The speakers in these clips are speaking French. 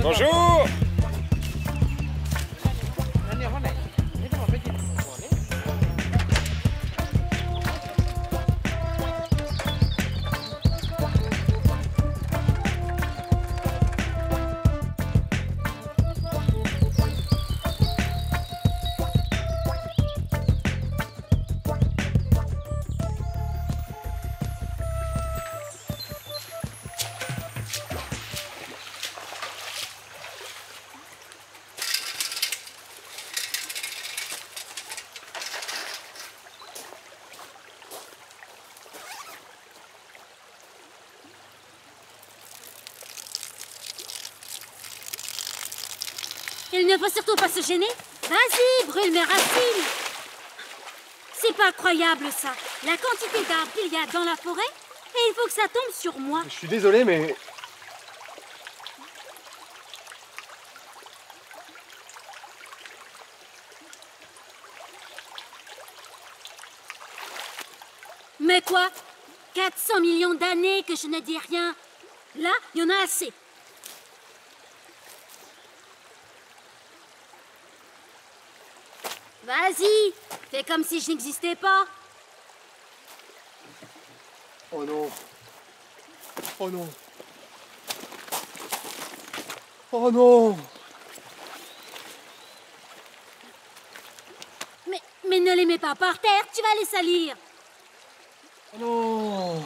Bonjour. Il ne faut surtout pas se gêner. Vas-y, brûle mes racines. C'est pas croyable, ça. La quantité d'arbres qu'il y a dans la forêt, et il faut que ça tombe sur moi. Je suis désolé, mais... Mais quoi? 400 millions d'années que je ne dis rien. Là, il y en a assez. Vas-y, fais comme si je n'existais pas. Oh non. Oh non. Oh non. Mais ne les mets pas par terre, tu vas les salir. Oh non.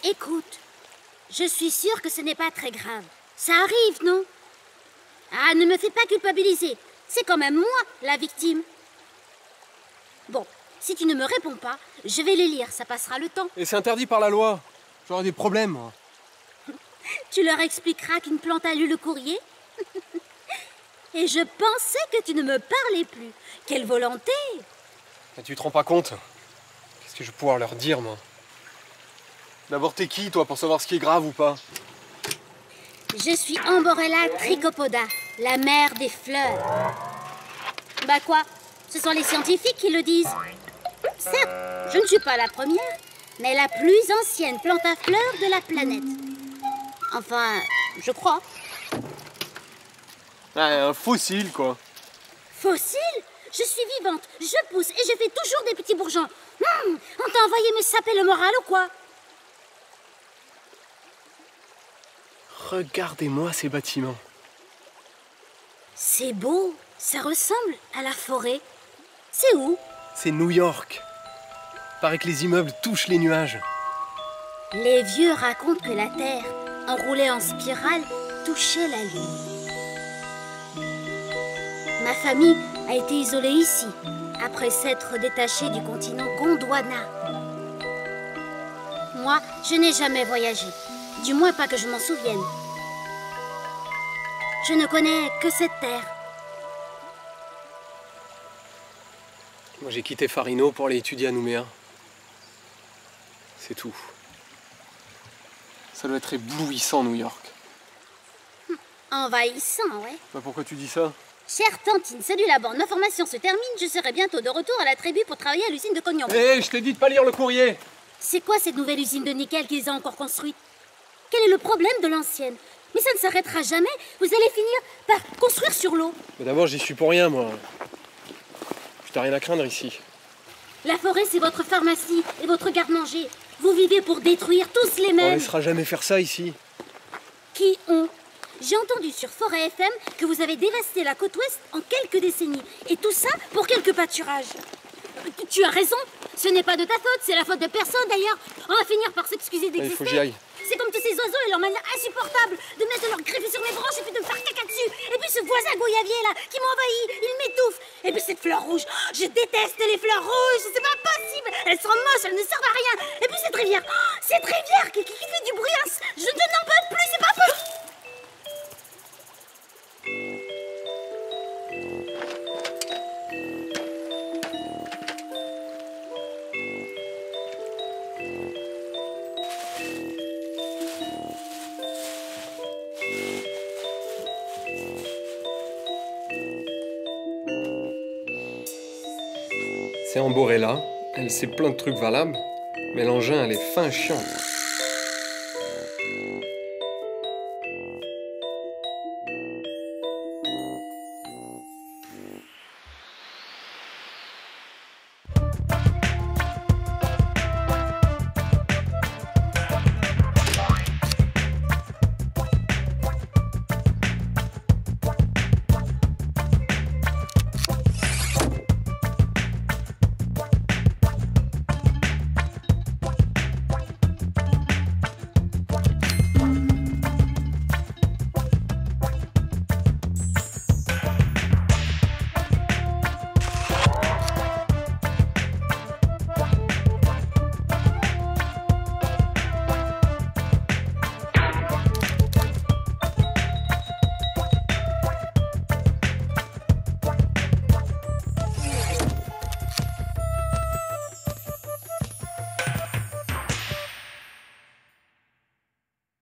Écoute, je suis sûre que ce n'est pas très grave. Ça arrive, non? Ah, ne me fais pas culpabiliser. C'est quand même moi, la victime. Bon, si tu ne me réponds pas, je vais les lire, ça passera le temps. Et c'est interdit par la loi. J'aurai des problèmes, moi. Tu leur expliqueras qu'une plante a lu le courrier? Et je pensais que tu ne me parlais plus. Quelle volonté! Mais tu te rends pas compte? Qu'est-ce que je vais pouvoir leur dire, moi? D'abord, t'es qui, toi, pour savoir ce qui est grave ou pas? Je suis Amborella trichopoda, la mère des fleurs. Bah quoi? Ce sont les scientifiques qui le disent. Certes, je ne suis pas la première, mais la plus ancienne plante à fleurs de la planète. Enfin, je crois. Ah, un fossile, quoi. Fossile? Je suis vivante, je pousse et je fais toujours des petits bourgeons. On t'a envoyé me saper le moral ou quoi? Regardez-moi ces bâtiments. C'est beau, ça ressemble à la forêt. C'est où? C'est New York. Paraît que les immeubles touchent les nuages. Les vieux racontent que la Terre, enroulée en spirale, touchait la Lune. Ma famille a été isolée ici, après s'être détachée du continent Gondwana. Moi, je n'ai jamais voyagé. Du moins pas que je m'en souvienne. Je ne connais que cette terre. Moi, j'ai quitté Farino pour aller étudier à Nouméa. C'est tout. Ça doit être éblouissant, New York. Envahissant, ouais. Bah, pourquoi tu dis ça? Chère Tantine, salut la bande. Ma formation se termine, je serai bientôt de retour à la tribu pour travailler à l'usine de Cognon. Hé, je t'ai dit de pas lire le courrier! C'est quoi cette nouvelle usine de nickel qu'ils ont encore construite? Quel est le problème de l'ancienne? Mais ça ne s'arrêtera jamais. Vous allez finir par construire sur l'eau. Mais d'abord, j'y suis pour rien, moi. Puis t'as rien à craindre ici. La forêt, c'est votre pharmacie et votre garde-manger. Vous vivez pour détruire tous les On mêmes. laissera jamais faire ça ici. Qui ont? J'ai entendu sur Forêt FM que vous avez dévasté la côte ouest en quelques décennies. Et tout ça pour quelques pâturages. Tu as raison. Ce n'est pas de ta faute, c'est la faute de personne d'ailleurs. On va finir par s'excuser Il faut d'exister. que j'y aille. C'est comme tous ces oiseaux et leur manière insupportable de mettre leurs griffes sur mes branches et puis de me faire caca dessus. Et puis ce voisin goyavier là qui m'envahit, il m'étouffe. Et puis cette fleur rouge, je déteste les fleurs rouges, c'est pas possible. Elles sont moches, elles ne servent à rien. Et puis cette rivière qui fait du bruit, je n'en peux plus, c'est pas possible. c'est Amborella. Elle sait plein de trucs valables, mais l'engin, elle est fin chiante.